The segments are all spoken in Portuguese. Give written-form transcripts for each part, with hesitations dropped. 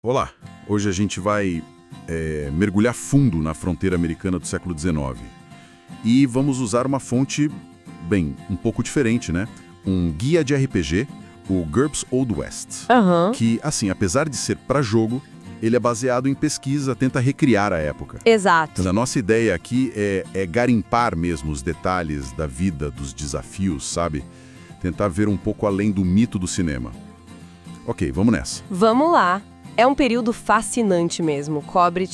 Olá, hoje a gente vai mergulhar fundo na fronteira americana do século XIX. E vamos usar uma fonte, bem, um pouco diferente, né? Um guia de RPG, o GURPS Old West. Que, assim, apesar de ser para jogo, ele é baseado em pesquisa, tenta recriar a época. Exato. Então, a nossa ideia aqui é garimpar mesmo os detalhes da vida, dos desafios, sabe? Tentar ver um pouco além do mito do cinema. Ok, vamos nessa. Vamos lá. É um período fascinante mesmo. Cobre,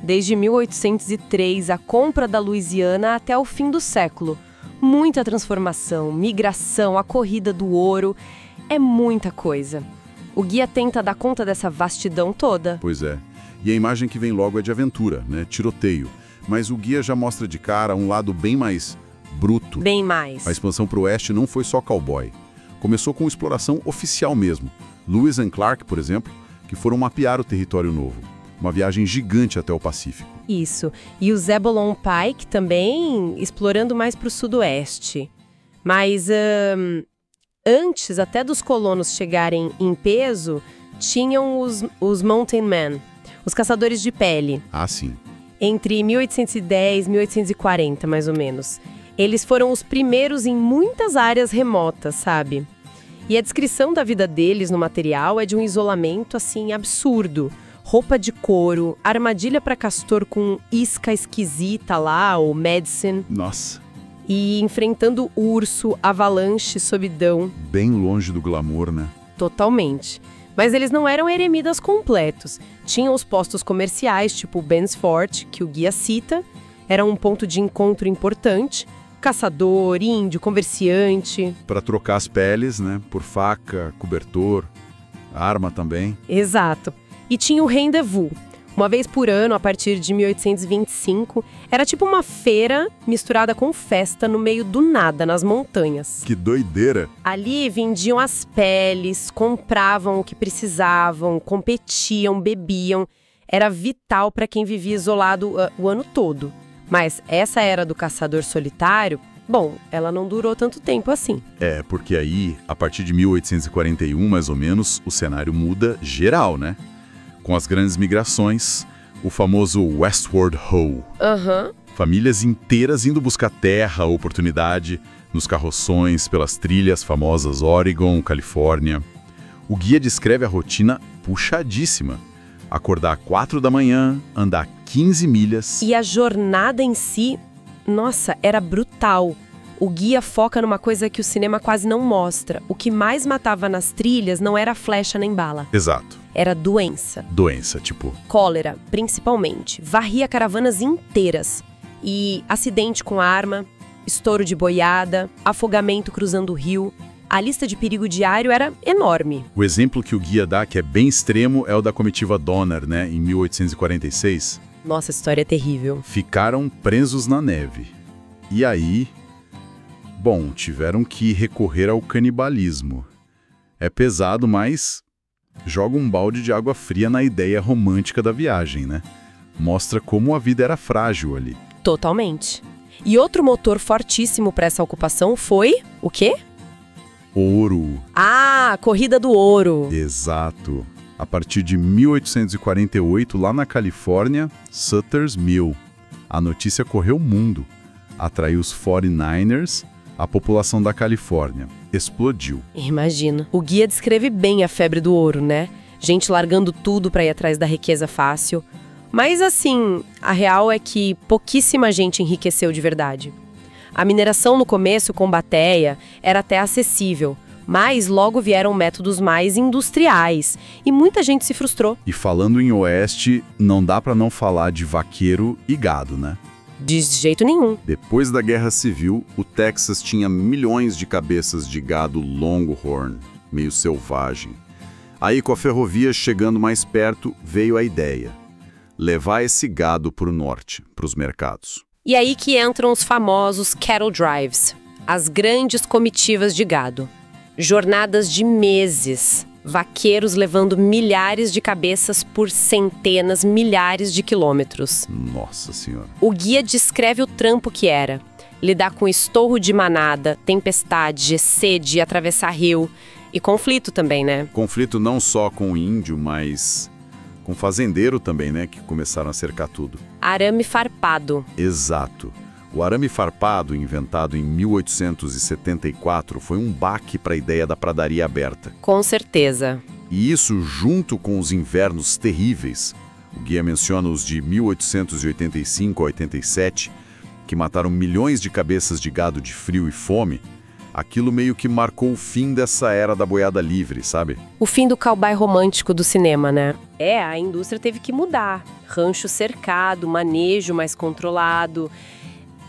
desde 1803, a compra da Louisiana até o fim do século. Muita transformação, migração, a corrida do ouro. É muita coisa. O guia tenta dar conta dessa vastidão toda. Pois é. E a imagem que vem logo é de aventura, né? Tiroteio. Mas o guia já mostra de cara um lado bem mais bruto. Bem mais. A expansão para o oeste não foi só cowboy. Começou com exploração oficial mesmo. Lewis and Clark, por exemplo, que foram mapear o território novo. Uma viagem gigante até o Pacífico. Isso. E o Zebulon Pike também explorando mais para o sudoeste. Mas antes até dos colonos chegarem em peso, tinham os Mountain Men, os caçadores de pele. Ah, sim. Entre 1810 e 1840, mais ou menos. Eles foram os primeiros em muitas áreas remotas, sabe? E a descrição da vida deles no material é de um isolamento, assim, absurdo. Roupa de couro, armadilha para castor com isca esquisita lá, ou medicine. Nossa. E enfrentando urso, avalanche, solidão. Bem longe do glamour, né? Totalmente. Mas eles não eram eremitas completos. Tinham os postos comerciais, tipo Ben's Fort, que o guia cita. Era um ponto de encontro importante. Caçador, índio, comerciante. Para trocar as peles, né? Por faca, cobertor, arma também. Exato. E tinha o rendezvous. Uma vez por ano, a partir de 1825, era tipo uma feira misturada com festa no meio do nada, nas montanhas. Que doideira! Ali vendiam as peles, compravam o que precisavam, competiam, bebiam. Era vital para quem vivia isolado o ano todo. Mas essa era do caçador solitário, bom, ela não durou tanto tempo assim. É, porque aí, a partir de 1841, mais ou menos, o cenário muda geral, né? Com as grandes migrações, o famoso Westward Ho. Famílias inteiras indo buscar terra, oportunidade, nos carroções, pelas trilhas famosas Oregon, Califórnia. O guia descreve a rotina puxadíssima. Acordar às 4 da manhã, andar 15 milhas. E a jornada em si, nossa, era brutal. O guia foca numa coisa que o cinema quase não mostra. O que mais matava nas trilhas não era flecha nem bala. Exato. Era doença. Doença, tipo... Cólera, principalmente. Varria caravanas inteiras. E acidente com arma, estouro de boiada, afogamento cruzando o rio. A lista de perigo diário era enorme. O exemplo que o guia dá, que é bem extremo, é o da comitiva Donner, né, em 1846. Nossa, a história é terrível. Ficaram presos na neve. E aí, bom, tiveram que recorrer ao canibalismo. É pesado, mas joga um balde de água fria na ideia romântica da viagem, né? Mostra como a vida era frágil ali. Totalmente. E outro motor fortíssimo para essa ocupação foi o quê? Ouro. Ah, a corrida do ouro. Exato. A partir de 1848, lá na Califórnia, Sutter's Mill. A notícia correu o mundo. Atraiu os 49ers, a população da Califórnia. Explodiu. Imagina. O guia descreve bem a febre do ouro, né? Gente largando tudo para ir atrás da riqueza fácil. Mas assim, a real é que pouquíssima gente enriqueceu de verdade. A mineração no começo, com bateia, era até acessível, mas logo vieram métodos mais industriais e muita gente se frustrou. E falando em oeste, não dá para não falar de vaqueiro e gado, né? De jeito nenhum. Depois da Guerra Civil, o Texas tinha milhões de cabeças de gado Longhorn, meio selvagem. Aí, com a ferrovia chegando mais perto, veio a ideia: levar esse gado para o norte, para os mercados. E aí que entram os famosos cattle drives, as grandes comitivas de gado. Jornadas de meses, vaqueiros levando milhares de cabeças por centenas, milhares de quilômetros. Nossa Senhora. O guia descreve o trampo que era. Lidar com estouro de manada, tempestade, sede, atravessar rio e conflito também, né? Conflito não só com o índio, mas Com fazendeiro também, né, que começaram a cercar tudo. Arame farpado. Exato. O arame farpado, inventado em 1874, foi um baque para a ideia da pradaria aberta. Com certeza. E isso, junto com os invernos terríveis, o guia menciona os de 1885 a 87, que mataram milhões de cabeças de gado de frio e fome, aquilo meio que marcou o fim dessa era da boiada livre, sabe? O fim do cowboy romântico do cinema, né? A indústria teve que mudar. Rancho cercado, manejo mais controlado.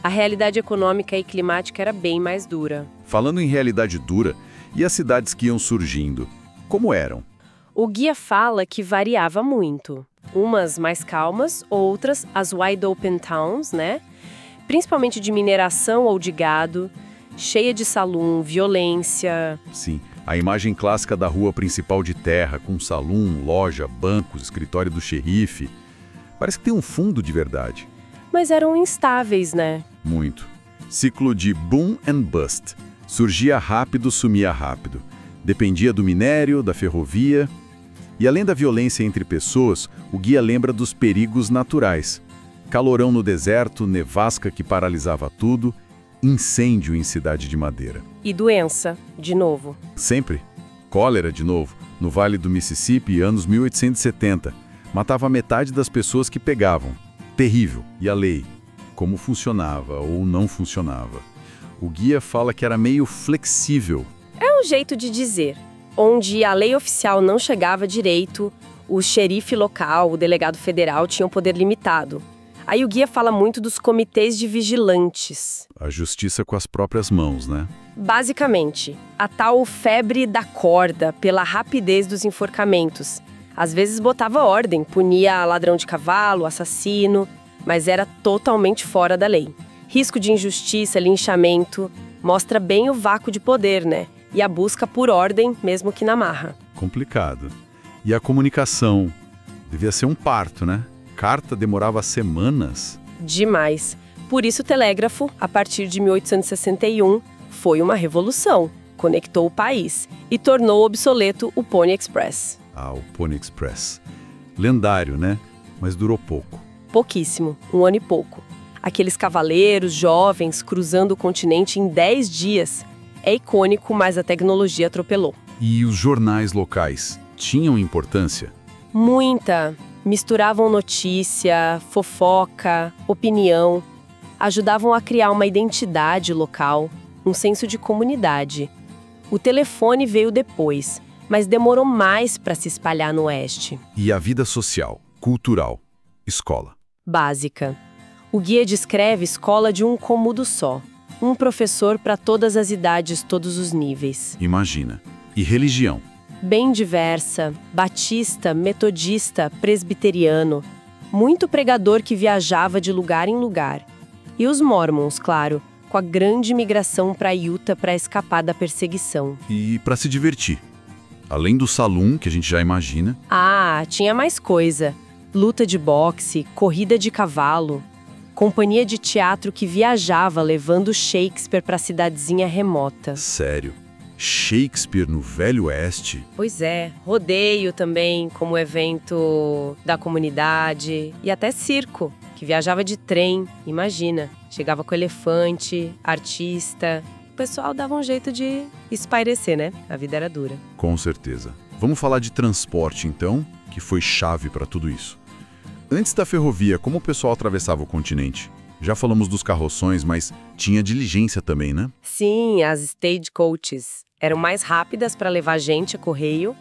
A realidade econômica e climática era bem mais dura. Falando em realidade dura, e as cidades que iam surgindo, como eram? O guia fala que variava muito. Umas mais calmas, outras as wide open towns, né? Principalmente de mineração ou de gado, cheia de salão, violência. Sim, a imagem clássica da rua principal de terra, com salão, loja, bancos, escritório do xerife. Parece que tem um fundo de verdade. Mas eram instáveis, né? Muito. Ciclo de boom and bust. Surgia rápido, sumia rápido. Dependia do minério, da ferrovia. E além da violência entre pessoas, o guia lembra dos perigos naturais. Calorão no deserto, nevasca que paralisava tudo, incêndio em cidade de madeira. E doença, de novo. Sempre. Cólera, de novo, no Vale do Mississippi, anos 1870. Matava metade das pessoas que pegavam. Terrível. E a lei? Como funcionava ou não funcionava? O guia fala que era meio flexível. É um jeito de dizer. Onde a lei oficial não chegava direito, o xerife local, o delegado federal tinham poder limitado. Aí o guia fala muito dos comitês de vigilantes. A justiça com as próprias mãos, né? Basicamente, a tal febre da corda pela rapidez dos enforcamentos. Às vezes botava ordem, punia ladrão de cavalo, assassino, mas era totalmente fora da lei. Risco de injustiça, linchamento, mostra bem o vácuo de poder, né? E a busca por ordem, mesmo que na marra. Complicado. E a comunicação? Devia ser um parto, né? Carta demorava semanas. Demais. Por isso o telégrafo, a partir de 1861, foi uma revolução. Conectou o país e tornou obsoleto o Pony Express. Ah, o Pony Express. Lendário, né? Mas durou pouco. Pouquíssimo, 1 ano e pouco. Aqueles cavaleiros jovens cruzando o continente em 10 dias. É icônico, mas a tecnologia atropelou. E os jornais locais tinham importância? Muita. Misturavam notícia, fofoca, opinião. Ajudavam a criar uma identidade local, um senso de comunidade. O telefone veio depois, mas demorou mais para se espalhar no Oeste. E a vida social, cultural, escola? Básica. O guia descreve escola de um cômodo só. Um professor para todas as idades, todos os níveis. Imagina. E religião? Bem diversa, batista, metodista, presbiteriano. Muito pregador que viajava de lugar em lugar. E os mormons, claro, com a grande migração para Utah para escapar da perseguição. E para se divertir? Além do salão, que a gente já imagina. Ah, tinha mais coisa. Luta de boxe, corrida de cavalo. Companhia de teatro que viajava levando Shakespeare para a cidadezinha remota. Sério? Shakespeare no Velho Oeste? Pois é, rodeio também como evento da comunidade e até circo, que viajava de trem, imagina. Chegava com elefante, artista. O pessoal dava um jeito de espairecer, né? A vida era dura. Com certeza. Vamos falar de transporte então, que foi chave para tudo isso. Antes da ferrovia, como o pessoal atravessava o continente? Já falamos dos carroções, mas tinha diligência também, né? Sim, as stagecoaches eram mais rápidas para levar gente a correio,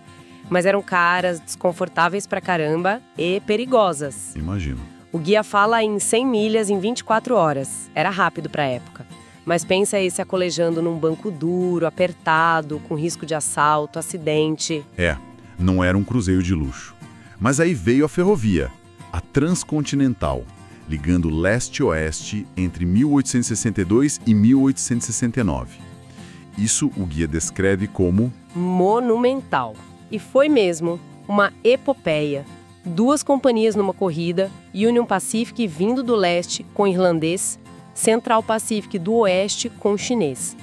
mas eram caras, desconfortáveis pra caramba e perigosas. Imagino. O guia fala em 100 milhas em 24 horas. Era rápido pra época. Mas pensa aí se acolejando num banco duro, apertado, com risco de assalto, acidente. Não era um cruzeiro de luxo. Mas aí veio a ferrovia, a Transcontinental, ligando leste e oeste entre 1862 e 1869. Isso o guia descreve como monumental. E foi mesmo uma epopeia. 2 companhias numa corrida, Union Pacific vindo do leste com irlandês, Central Pacific do oeste com chinês.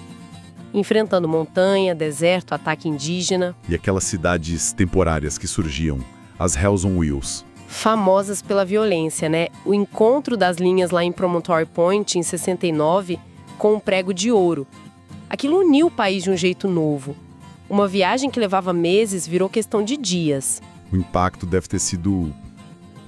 Enfrentando montanha, deserto, ataque indígena. E aquelas cidades temporárias que surgiam, as Hells on Wheels. Famosas pela violência, né? O encontro das linhas lá em Promontory Point, em 69, com um prego de ouro. Aquilo uniu o país de um jeito novo. Uma viagem que levava meses virou questão de dias. O impacto deve ter sido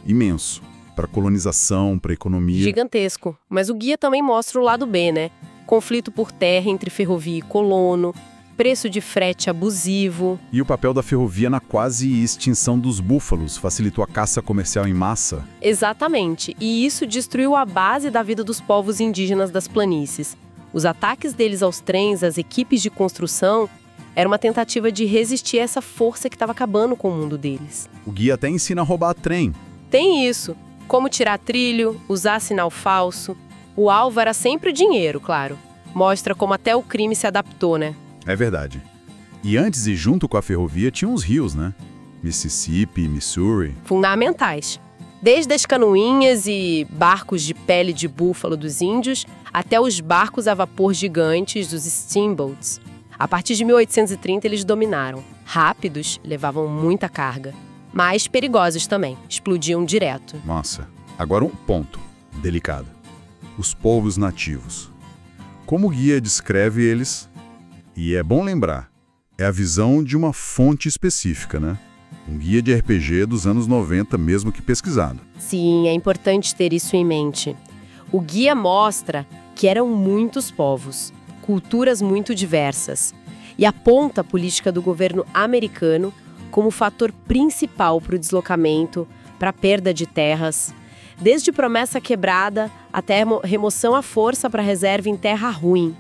imenso para a colonização, para a economia. Gigantesco. Mas o guia também mostra o lado B, né? Conflito por terra entre ferrovia e colono, preço de frete abusivo. E o papel da ferrovia na quase extinção dos búfalos facilitou a caça comercial em massa? Exatamente. E isso destruiu a base da vida dos povos indígenas das planícies. Os ataques deles aos trens, às equipes de construção, era uma tentativa de resistir a essa força que estava acabando com o mundo deles. O guia até ensina a roubar trem. Tem isso. Como tirar trilho, usar sinal falso. O alvo era sempre o dinheiro, claro. Mostra como até o crime se adaptou, né? É verdade. E antes e junto com a ferrovia tinham os rios, né? Mississippi, Missouri. Fundamentais. Desde as canoinhas e barcos de pele de búfalo dos índios, até os barcos a vapor gigantes dos steamboats. A partir de 1830 eles dominaram. Rápidos, levavam muita carga. Mas perigosos também, explodiam direto. Nossa, agora um ponto delicado. Os povos nativos. Como o guia descreve eles... E é bom lembrar, é a visão de uma fonte específica, né? Um guia de RPG dos anos 90, mesmo que pesquisado. Sim, é importante ter isso em mente. O guia mostra que eram muitos povos, culturas muito diversas, e aponta a política do governo americano como fator principal para o deslocamento, para a perda de terras, desde promessa quebrada até remoção à força para reserva em terra ruim.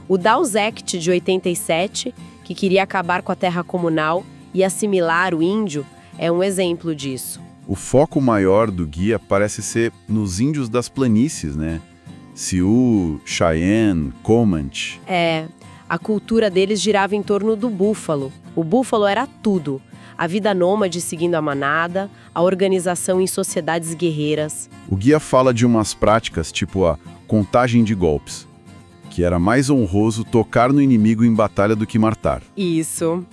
O Dawes Act de 87, que queria acabar com a terra comunal e assimilar o índio, é um exemplo disso. O foco maior do guia parece ser nos índios das planícies, né? Sioux, Cheyenne, Comanche. A cultura deles girava em torno do búfalo. O búfalo era tudo. A vida nômade seguindo a manada, a organização em sociedades guerreiras. O guia fala de umas práticas tipo a contagem de golpes, que era mais honroso tocar no inimigo em batalha do que matar. Isso.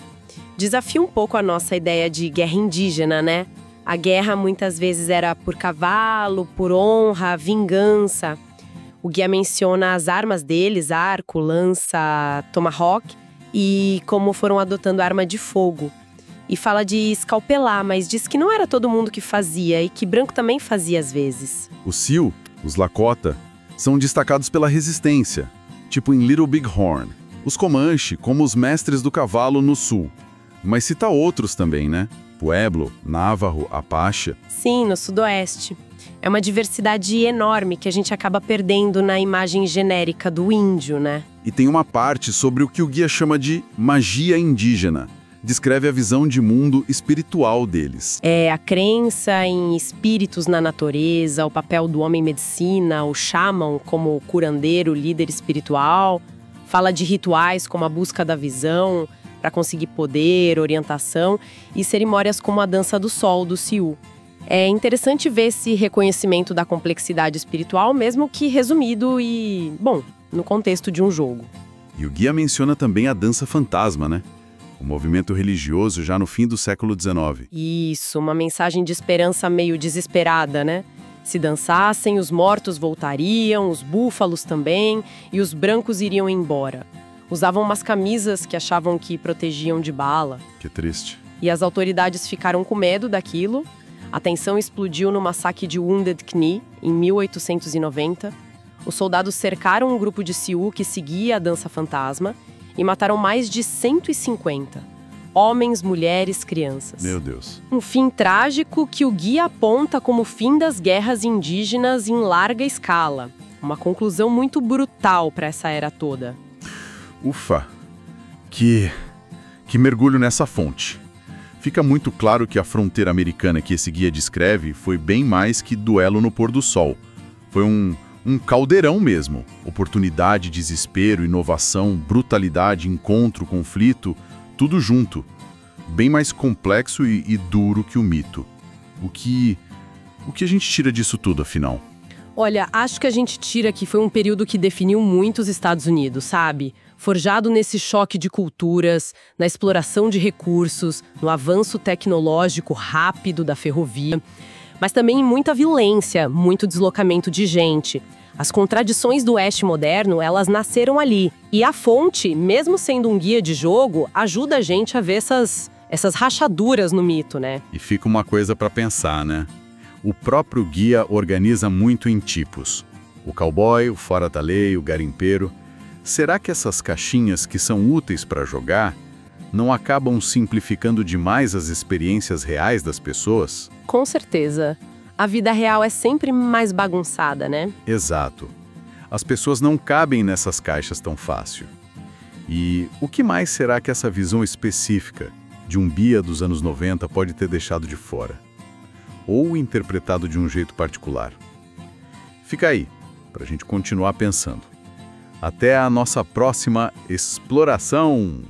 Desafia um pouco a nossa ideia de guerra indígena, né? A guerra muitas vezes era por cavalo, por honra, vingança. O guia menciona as armas deles, arco, lança, tomahawk, e como foram adotando arma de fogo. E fala de escalpelar, mas diz que não era todo mundo que fazia e que branco também fazia às vezes. Os Sioux, os Lakota, são destacados pela resistência, tipo em Little Big Horn. Os Comanche, como os mestres do cavalo no sul. Mas cita outros também, né? Pueblo, Navajo, Apache. Sim, no sudoeste. É uma diversidade enorme que a gente acaba perdendo na imagem genérica do índio, né? E tem uma parte sobre o que o guia chama de magia indígena. Descreve a visão de mundo espiritual deles. É a crença em espíritos na natureza, o papel do homem medicina, o xamã como curandeiro, líder espiritual. Fala de rituais como a busca da visão, para conseguir poder, orientação, e cerimônias como a dança do sol, do Sioux. É interessante ver esse reconhecimento da complexidade espiritual, mesmo que resumido e, bom, no contexto de um jogo. E o guia menciona também a dança fantasma, né? O movimento religioso já no fim do século XIX. Isso, uma mensagem de esperança meio desesperada, né? Se dançassem, os mortos voltariam, os búfalos também, e os brancos iriam embora. Usavam umas camisas que achavam que protegiam de bala. Que triste. E as autoridades ficaram com medo daquilo. A tensão explodiu no massacre de Wounded Knee, em 1890. Os soldados cercaram um grupo de Sioux que seguia a dança fantasma e mataram mais de 150. Homens, mulheres, crianças. Meu Deus. Um fim trágico que o guia aponta como o fim das guerras indígenas em larga escala. Uma conclusão muito brutal para essa era toda. Ufa! Que mergulho nessa fonte. Fica muito claro que a fronteira americana que esse guia descreve foi bem mais que duelo no pôr do sol. Foi um caldeirão mesmo. Oportunidade, desespero, inovação, brutalidade, encontro, conflito, tudo junto. Bem mais complexo e duro que o mito. O que a gente tira disso tudo, afinal? Olha, acho que a gente tira que foi um período que definiu muito os Estados Unidos, sabe? Forjado nesse choque de culturas, na exploração de recursos, no avanço tecnológico rápido da ferrovia, mas também em muita violência, muito deslocamento de gente. As contradições do Oeste moderno, elas nasceram ali. E a fonte, mesmo sendo um guia de jogo, ajuda a gente a ver essas rachaduras no mito, né? E fica uma coisa para pensar, né? O próprio guia organiza muito em tipos. O cowboy, o fora da lei, o garimpeiro. Será que essas caixinhas que são úteis para jogar não acabam simplificando demais as experiências reais das pessoas? Com certeza. A vida real é sempre mais bagunçada, né? Exato. As pessoas não cabem nessas caixas tão fácil. E o que mais será que essa visão específica de um Bia dos anos 90 pode ter deixado de fora? Ou interpretado de um jeito particular? Fica aí, para a gente continuar pensando. Até a nossa próxima exploração!